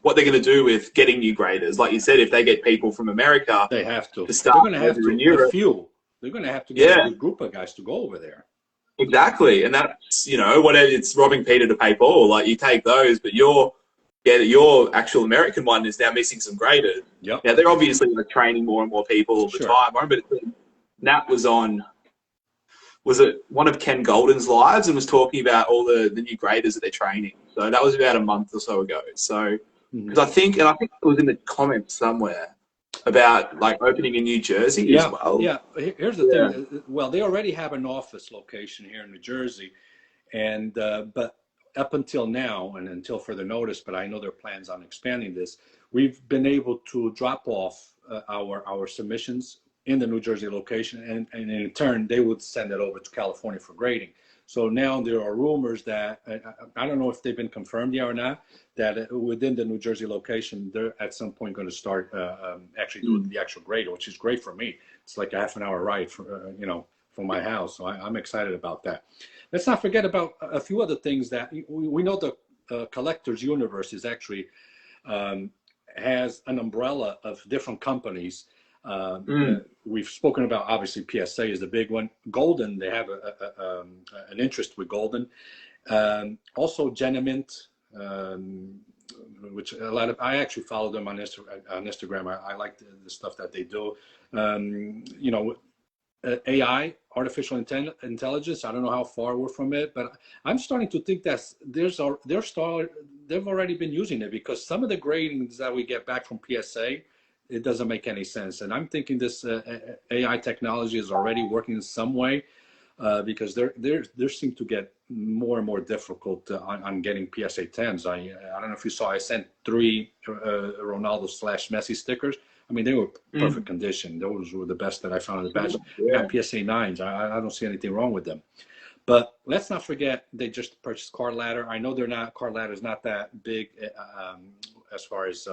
what they're going to do with getting new graders. Like you said, if they get people from America, They have to. start They're going to have over in to. Europe. A few. They're going to have to get a good group of guys to go over there. Exactly, and that's whatever, it's robbing Peter to pay Paul. Like you take those, but your actual American one is now missing some graders. Yep. Now they're obviously like training more and more people all the time. I remember Nat was on. Was it one of Ken Golden's lives and was talking about all the new graders that they're training? So that was about a month or so ago. So because I think it was in the comments somewhere about like opening in New Jersey as well. Yeah. Here's the thing. Well, they already have an office location here in New Jersey, and but up until now and until further notice, but I know there are plans on expanding this. We've been able to drop off our submissions in the New Jersey location, and in turn they would send it over to California for grading. So now there are rumors that I don't know if they've been confirmed yet or not, that within the New Jersey location they're at some point going to start actually doing the actual grade, which is great for me. It's like a half an hour ride from from my house, so I'm excited about that. Let's not forget about a few other things that we know. The collector's universe is actually has an umbrella of different companies. We've spoken about, obviously PSA is the big one. Golden, they have an interest with Golden. Also Genamint, which I actually follow them on Instagram. I like the stuff that they do. AI, artificial intelligence. I don't know how far we're from it, but I'm starting to think that they've already been using it, because some of the gradings that we get back from PSA, it doesn't make any sense. And I'm thinking this AI technology is already working in some way, because there seem to get more and more difficult on getting PSA 10s. I don't know if you saw, I sent 3 Ronaldo / Messi stickers. I mean, they were perfect condition. Those were the best that I found in the batch. Got PSA 9s. I don't see anything wrong with them. But let's not forget, they just purchased CardLadder. I know CardLadder is not that big as far as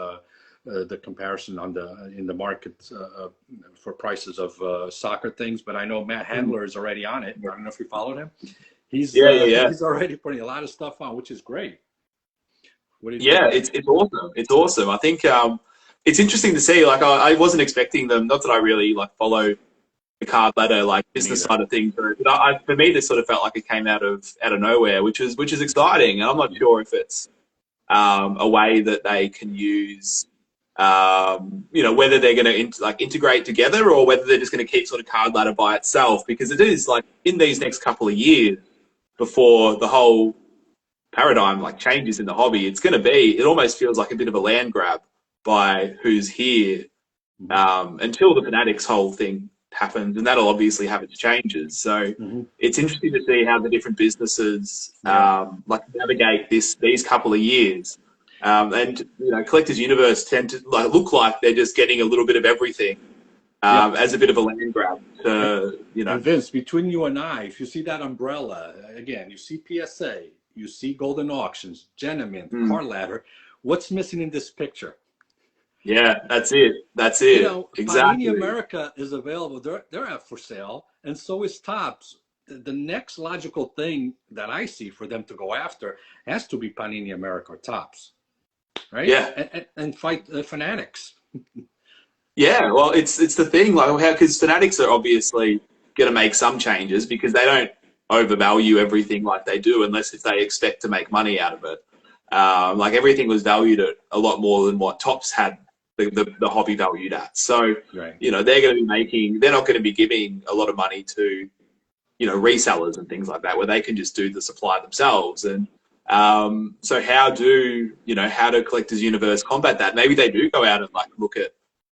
the comparison in the market for prices of soccer things, but I know Matt Handler is already on it. I don't know if you followed him. He's already putting a lot of stuff on, which is great. What do you think? It's awesome. It's awesome. I think it's interesting to see. Like I wasn't expecting them. Not that I really like follow the CardLadder like business side of things, but for me this sort of felt like it came out of nowhere, which is exciting. And I'm not sure if it's a way that they can use. Whether they're going to integrate together, or whether they're just going to keep sort of CardLadder by itself, because it is like in these next couple of years before the whole paradigm changes in the hobby, it almost feels like a bit of a land grab by who's here until the Fanatics whole thing happens, and that'll obviously have its changes. So it's interesting to see how the different businesses navigate these couple of years. And Collector's Universe tend to look like they're just getting a little bit of everything as a bit of a land grab. And Vince, between you and I, if you see that umbrella again, you see PSA, you see Golden Auctions, Genamint, CardLadder. What's missing in this picture? Yeah, that's it. That's it. Exactly. Panini America is available. They're up for sale, and so is Topps. The next logical thing that I see for them to go after has to be Panini America or Topps. Right? Yeah. And fight the Fanatics. Yeah, well, it's the thing, like how because Fanatics are obviously going to make some changes because they don't overvalue everything like they do unless if they expect to make money out of it. Like everything was valued at a lot more than what Topps had the hobby valued at. So, Right. you know, they're not going to be giving a lot of money to, you know, resellers and things like that where they can just do the supply themselves. And so how do Collectors Universe combat that? Maybe they do go out and like look at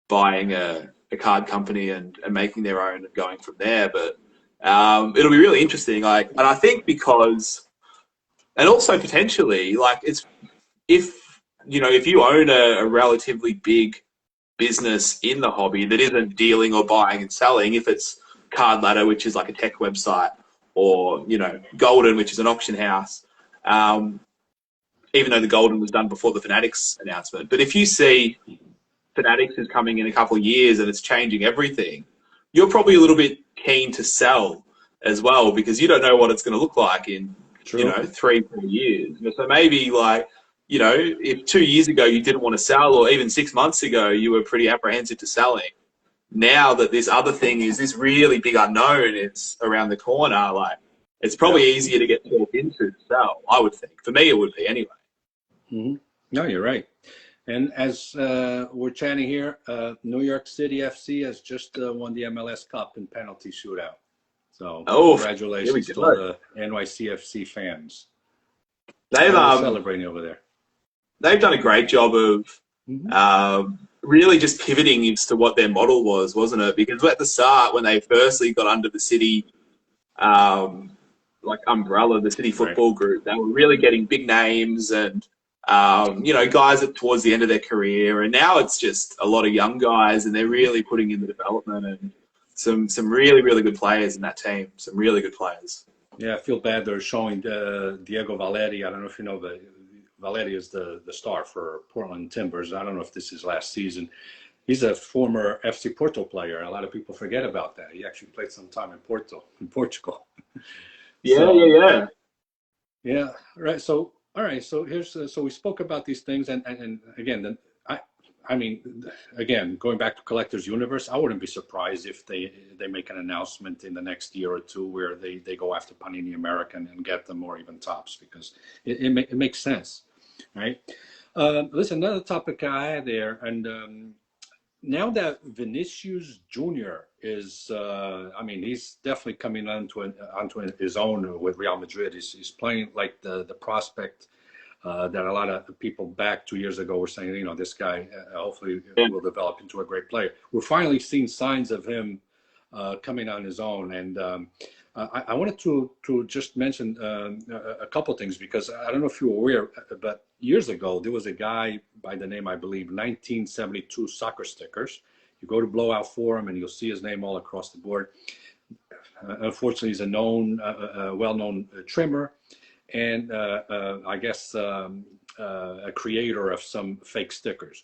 buying a card company and making their own and going from there. But it'll be really interesting. Like, and I think because, and also potentially, like, it's if if you own a relatively big business in the hobby that isn't dealing or buying and selling, if it's CardLadder, which is like a tech website, or Golden, which is an auction house. Even though the Golden was done before the Fanatics announcement, but if you see Fanatics is coming in a couple of years and it's changing everything, you're probably a little bit keen to sell as well because you don't know what it's going to look like in, True. 3-4 years. So maybe like, if 2 years ago you didn't want to sell or even 6 months ago you were pretty apprehensive to selling, now that this other thing is this really big unknown, it's around the corner, like it's probably easier to get talked into to sell, I would think. For me, it would be anyway. Mm-hmm. No, you're right. And as we're chatting here, New York City FC has just won the MLS Cup in penalty shootout. So Here we congratulations to all go. the NYCFC fans. They've How are they celebrating over there? they've done a great job of really just pivoting as to what their model was, wasn't it? Because at the start, when they firstly got under the city, like umbrella, the city Right. football group, they were really getting big names and guys at towards the end of their career. And now it's just a lot of young guys, and they're really putting in the development and some really really good players in that team. Some really good players. Yeah, I feel bad they're showing Diego Valeri. I don't know if you know, but Valeri is the star for Portland Timbers. I don't know if this is last season. He's a former FC Porto player. A lot of people forget about that. He actually played some time in Portugal. Yeah, So yeah, yeah, right. So all right. So here's so we spoke about these things, and again, I mean, again, going back to Collectors Universe, I wouldn't be surprised if they make an announcement in the next year or two where they go after Panini America and get them, or even Topps, because it makes sense, right? Listen, another topic I had there, and now that Vinicius Jr. is, I mean, he's definitely coming onto his own with Real Madrid. He's playing like the prospect that a lot of people back 2 years ago were saying, this guy hopefully yeah. will develop into a great player. We're finally seeing signs of him coming on his own. And I wanted to just mention a couple things, because I don't know if you're aware, but years ago, there was a guy by the name, I believe, 1972 Soccer Stickers. You go to Blowout Forum and you'll see his name all across the board. Unfortunately, he's a well-known trimmer, and I guess a creator of some fake stickers.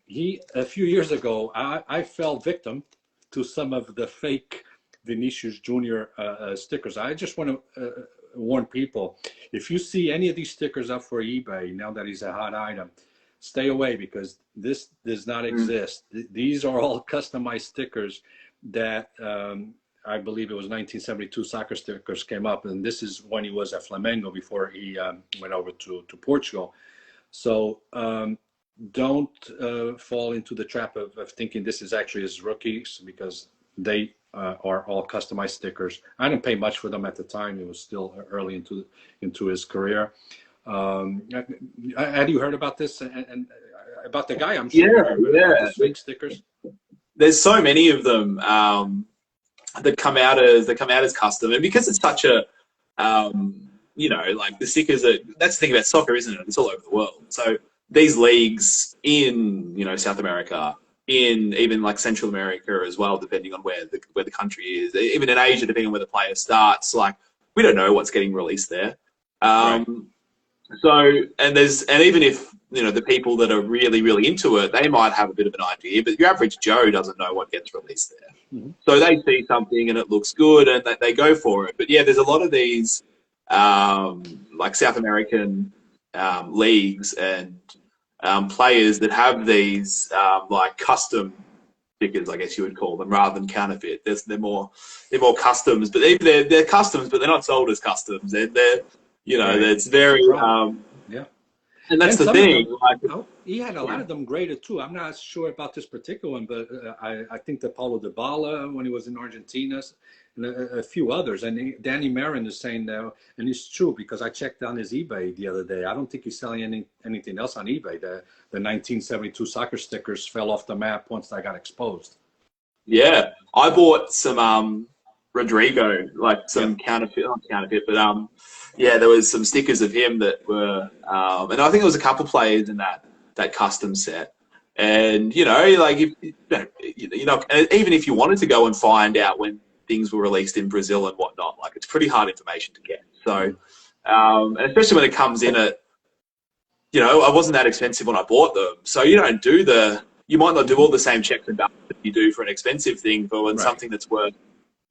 He, a few years ago, I fell victim to some of the fake Vinicius Jr. Stickers. I just want to warn people, if you see any of these stickers up for eBay, now that he's a hot item, stay away, because this does not exist. These are all customized stickers that I believe it was 1972 Soccer Stickers came up, and this is when he was at Flamengo before he went over to Portugal. So don't fall into the trap of thinking this is actually his rookies, because they are all customized stickers. I didn't pay much for them at the time. It was still early into his career. Had you heard about this and about the guy? I'm sure you heard about these fake stickers. There's so many of them that come out as custom, and because it's such a like the stickers that's the thing about soccer, isn't it? It's all over the world. So these leagues in South America, in even like Central America as well, depending on where the country is, even in Asia, depending on where the player starts, like we don't know what's getting released there. Right. So and even if the people that are really really into it, they might have a bit of an idea, but your average Joe doesn't know what gets released there. So they see something and it looks good and they go for it. But yeah, there's a lot of these like South American leagues and players that have these like custom stickers, I guess you would call them, rather than counterfeit. They're more customs, but they're customs, but they're not sold as customs. They're you know, Right. it's very Yeah. and that's And the some of thing. them, Like, oh, he had a lot of them graded too. I'm not sure about this particular one, but I think that Paulo Dybala when he was in Argentina, and a few others. And Danny Marin is saying that, and it's true because I checked on his eBay the other day. I don't think he's selling anything else on eBay. The 1972 soccer stickers fell off the map once I got exposed. yeah, I bought some Rodrigo, like some Yeah. counterfeit, not counterfeit, but yeah, there was some stickers of him that were, and I think there was a couple players in that custom set. And you know, like if you know, even if you wanted to go and find out when things were released in Brazil and whatnot, like it's pretty hard information to get. So, and especially when it comes in at, you know, I wasn't that expensive when I bought them, so you don't do you might not do all the same checks and balances that you do for an expensive thing for when Right. something that's worth,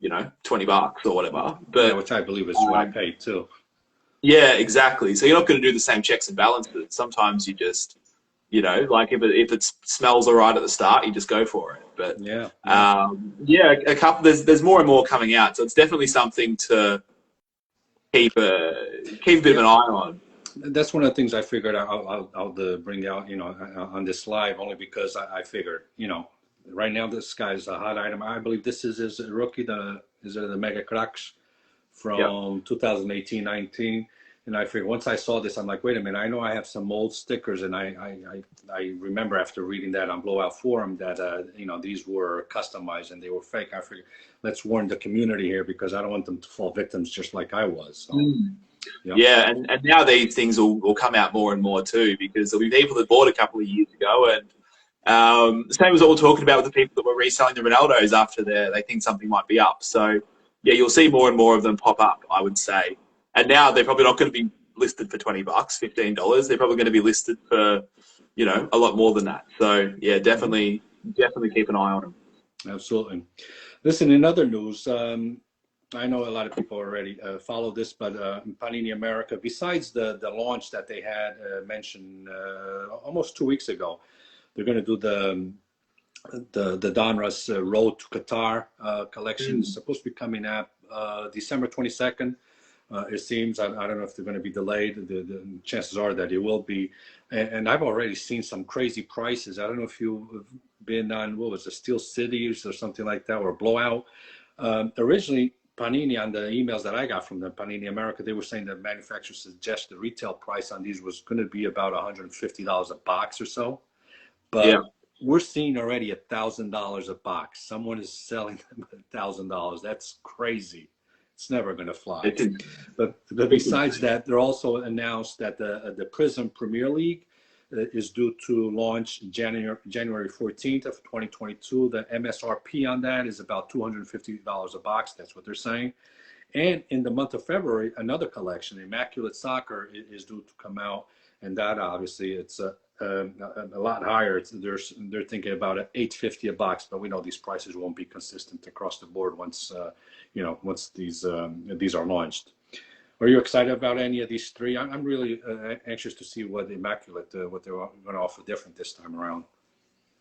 you know, $20 or whatever. Yeah, But which I believe is what I paid too. yeah, exactly. So you're not going to do the same checks and balances. Sometimes you just, you know, like if it smells all right at the start, you just go for it. But Yeah. Yeah. yeah, a couple. There's more and more coming out, so it's definitely something to keep a bit of Yeah. an eye on. That's one of the things I figured I'll bring out, you know, on this live only because I figured, you know, right now this guy's a hot item. I believe this is his rookie, the Mega Cracks Yep. from 2018-19. And I figured once I saw this, I'm like, wait a minute, I know I have some old stickers, and I remember after reading that on Blowout Forum that you know, these were customized and they were fake. I figured let's warn the community here because I don't want them to fall victims just like I was. So, yeah. Yeah, and now these things will come out more and more too, because there'll be people that bought a couple of years ago, and same as what we're talking about with the people that were reselling the Ronaldos after they think something might be up. So yeah, you'll see more and more of them pop up, I would say. And now they're probably not going to be listed for $20, $15. They're probably going to be listed for, you know, a lot more than that. So yeah, definitely keep an eye on them. Absolutely. Listen, in other news, I know a lot of people already follow this, but Panini America, besides the launch that they had mentioned almost 2 weeks ago, they're going to do the Donruss Road to Qatar collection. It's supposed to be coming out December 22nd. It seems. I don't know if they're going to be delayed. The chances are that it will be. And I've already seen some crazy prices. I don't know if you've been on, what was it, Steel Cities or something like that, or Blowout. Originally, Panini, on the emails that I got from the Panini America, they were saying that manufacturers suggest the retail price on these was going to be about $150 a box or so. Yeah. But we're seeing already $1,000 a box. Someone is selling them at $1,000. That's crazy. It's never going to fly. But besides that, they're also announced that the Prism Premier League is due to launch January 14th of 2022. The MSRP on that is about $250 a box. That's what they're saying. And in the month of February, another collection, Immaculate Soccer, is due to come out, and that obviously it's a lot higher. They're thinking about $850 a box, but we know these prices won't be consistent across the board once you know, once these are launched. Are you excited about any of these three? I'm really anxious to see what Immaculate, what they're going to offer different this time around.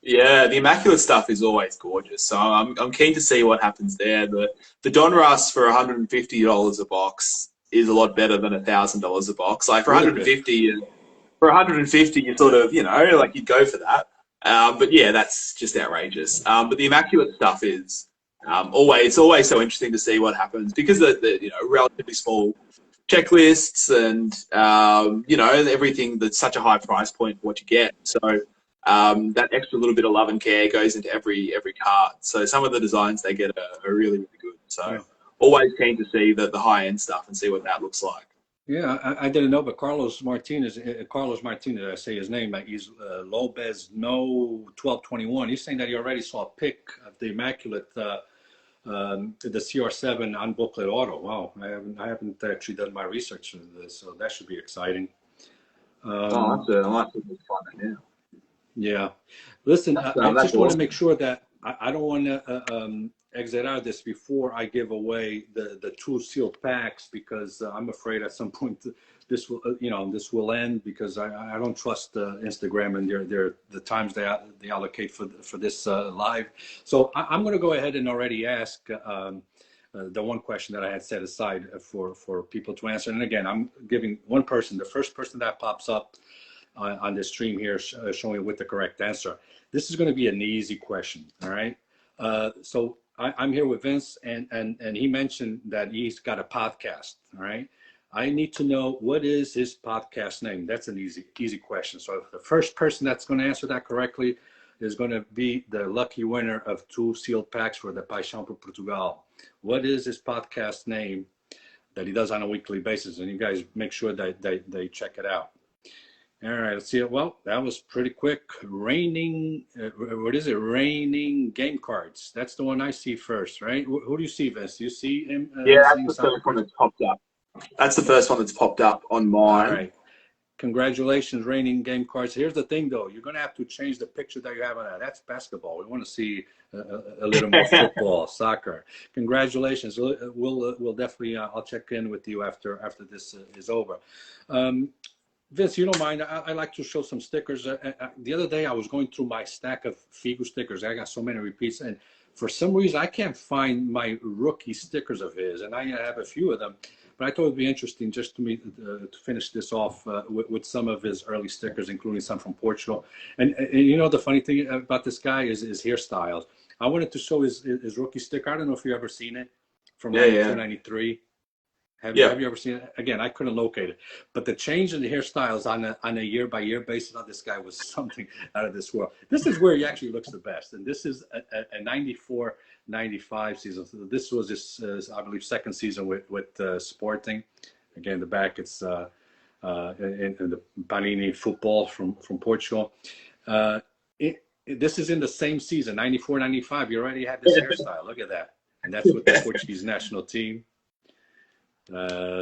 Yeah, the Immaculate stuff is always gorgeous. So I'm keen to see what happens there. The Donruss for $150 a box is a lot better than $1,000 a box. Like for Really 150, you sort of, you know, like you'd go for that. But yeah, that's just outrageous. But the Immaculate stuff is always so interesting to see what happens because the you know, relatively small checklists and you know, everything that's such a high price point for what you get. So that extra little bit of love and care goes into every card. So some of the designs they get are really, really good. So Yeah. always keen to see the high end stuff and see what that looks like. Yeah, I didn't know, but Carlos Martinez, I say his name, he's Lopez No 1221. He's saying that he already saw a pic of the Immaculate, the CR7 on booklet auto. Wow, I haven't actually done my research into this, so that should be exciting. Oh, that's a find that now. Yeah, listen, I That's just want to awesome. make sure that I don't want to exit out this before I give away the two sealed packs, because I'm afraid at some point this will this will end, because I don't trust Instagram and the times they allocate for this live. So I'm going to go ahead and already ask the one question that I had set aside for people to answer. And again, I'm giving one person, the first person that pops up on this stream here, showing with the correct answer. This is going to be an easy question, all right? So I'm here with Vince, and he mentioned that he's got a podcast, all right? I need to know, what is his podcast name? That's an easy question. So the first person that's going to answer that correctly is going to be the lucky winner of 2 sealed packs for the Paixão por Portugal. What is his podcast name that he does on a weekly basis? And you guys make sure that they check it out. All right, let's see it. Well, that was pretty quick. Raining, what is it? Raining Game Cards. That's the one I see first, right? Who do you see, Vince? Do you see him? Yeah, that's the first one that's popped up. That's the first one that's popped up on mine. All right. Congratulations, Raining Game Cards. Here's the thing, though. You're going to have to change the picture that you have on that. That's basketball. We want to see a little more football, soccer. Congratulations. We'll definitely, I'll check in with you after this is over. Vince, you don't mind? I like to show some stickers. The other day, I was going through my stack of Figo stickers. I got so many repeats, and for some reason, I can't find my rookie stickers of his, and I have a few of them. But I thought it would be interesting just to finish this off with some of his early stickers, including some from Portugal. And you know, the funny thing about this guy is his hairstyles. I wanted to show his rookie sticker. I don't know if you've ever seen it, from 1993. Have you ever seen it? Again, I couldn't locate it. But the change in the hairstyles on a year-by-year basis on this guy was something out of this world. This is where he actually looks the best. And this is a 94-95 season. So this was his, I believe, second season with Sporting. Again, the back, it's in the Panini football from Portugal. This is in the same season, 94-95. You already had this hairstyle. Look at that. And that's with the Portuguese national team.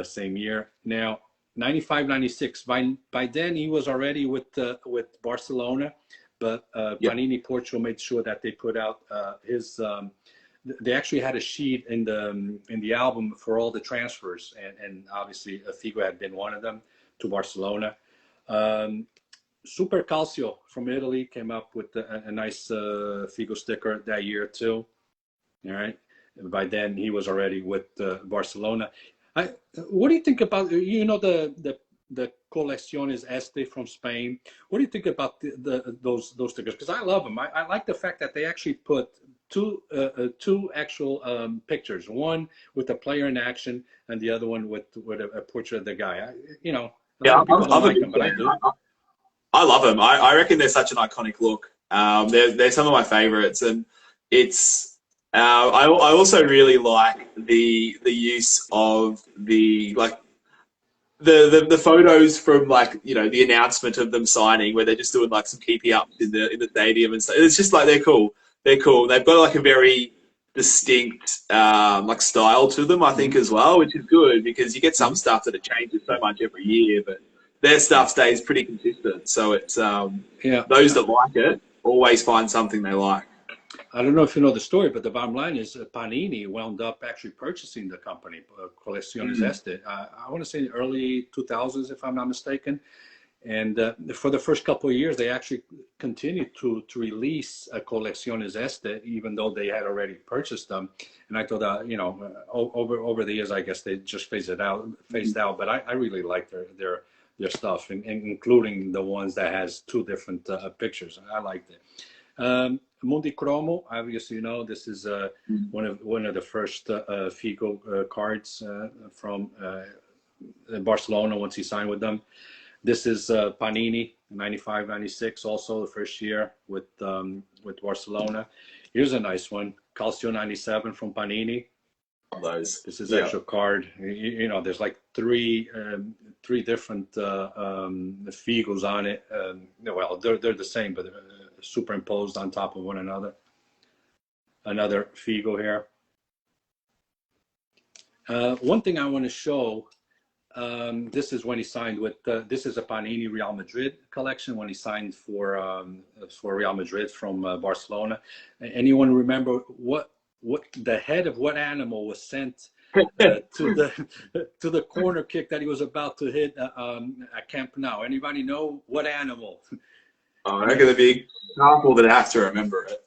Same year. Now, 95-96. By then, he was already with Barcelona, but Panini Portugal made sure that they put out his. They actually had a sheet in the album for all the transfers, and obviously Figo had been one of them to Barcelona. Super Calcio from Italy came up with a nice Figo sticker that year too. All right. By then, he was already with Barcelona. What do you think about, you know, the Colecciones Este from Spain? What do you think about those stickers? Because I love them. I like the fact that they actually put two actual pictures. One with the player in action, and the other one with a portrait of the guy. You know, people don't like them, but I do. I love them. I reckon they're such an iconic look. They're some of my favorites, and it's. I also really like the use of the photos from, like, you know, the announcement of them signing, where they're just doing like some keepy ups in the stadium and stuff. It's just like they're cool. They've got like a very distinct like style to them, I think, as well, which is good, because you get some stuff that it changes so much every year, but their stuff stays pretty consistent. So it's those that like it always find something they like. I don't know if you know the story, but the bottom line is Panini wound up actually purchasing the company, Colecciones Este. I want to say in the early 2000s, if I'm not mistaken. And for the first couple of years, they actually continued to release Colecciones Este, even though they had already purchased them. And I thought, you know, over the years, I guess they just phased out. But I really like their stuff, including the ones that has two different pictures. I liked it. Mundi Cromo, obviously, you know, this is one of the first Figo cards from Barcelona once he signed with them. This is Panini, 95-96, also the first year with Barcelona. Here's a nice one, Calcio 97 from Panini. Those. This is actual card. You know, there's like three different Figos on it. Well, they're the same, but superimposed on top of one another. Another Figo here. One thing I want to show, This is when he signed with. This is a Panini Real Madrid collection when he signed for Real Madrid from Barcelona. Anyone remember what the head of what animal was sent to the corner kick that he was about to hit at Camp Nou? Anybody know what animal? Oh, I'm going to be powerful that I have to remember it.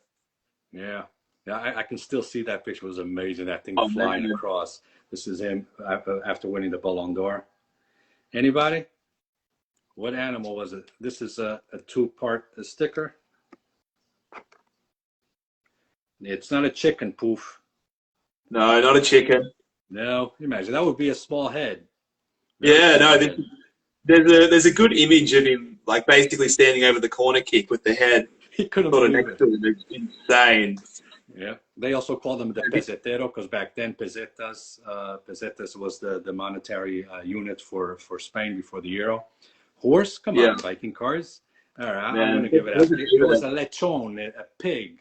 Yeah, I can still see that picture. It was amazing. That thing Oh, flying man. across. This is him after winning the Ballon d'Or. Anybody? What animal was it? This is a two-part sticker. It's not a chicken, Poof. No, not a chicken. No, imagine that would be a small head. Yeah, no, there's a good image of him, like basically standing over the corner kick with the head He couldn't sort of believe next it. to him. It's insane. Yeah, they also called them the pesetero because back then pesetas was the monetary unit for Spain before the euro. Horse, come Yeah. on, Viking cars. All right, Man, I'm going to give it out. wasn't It was a even- lechon, a pig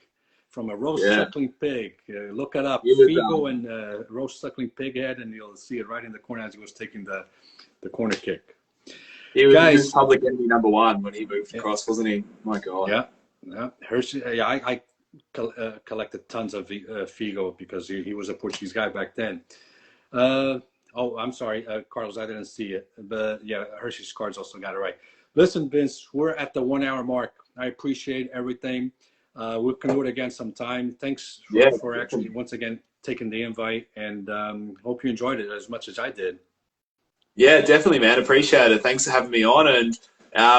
from a roast Yeah. suckling pig. Look it up, It was, Figo and roast suckling pig head, and you'll see it right in the corner as he was taking the corner kick. He was Guys. just public enemy number one when he moved across, wasn't he? My God. Yeah. Hershey. Yeah, I collected tons of Figo because he was a Portuguese guy back then. Oh, I'm sorry, Carlos, I didn't see it. But yeah, Hershey's cards also got it right. Listen, Vince, we're at the 1 hour mark. I appreciate everything. We can do it again sometime. Thanks for actually, once again, taking the invite, and hope you enjoyed it as much as I did. Yeah, definitely, man. Appreciate it. Thanks for having me on. And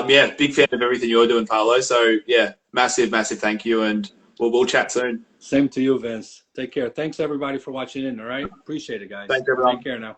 yeah, big fan of everything you're doing, Paolo. So yeah, massive thank you. And we'll chat soon. Same to you, Vince. Take care. Thanks, everybody, for watching in, all right? Appreciate it, guys. Thanks, everyone. Take care now.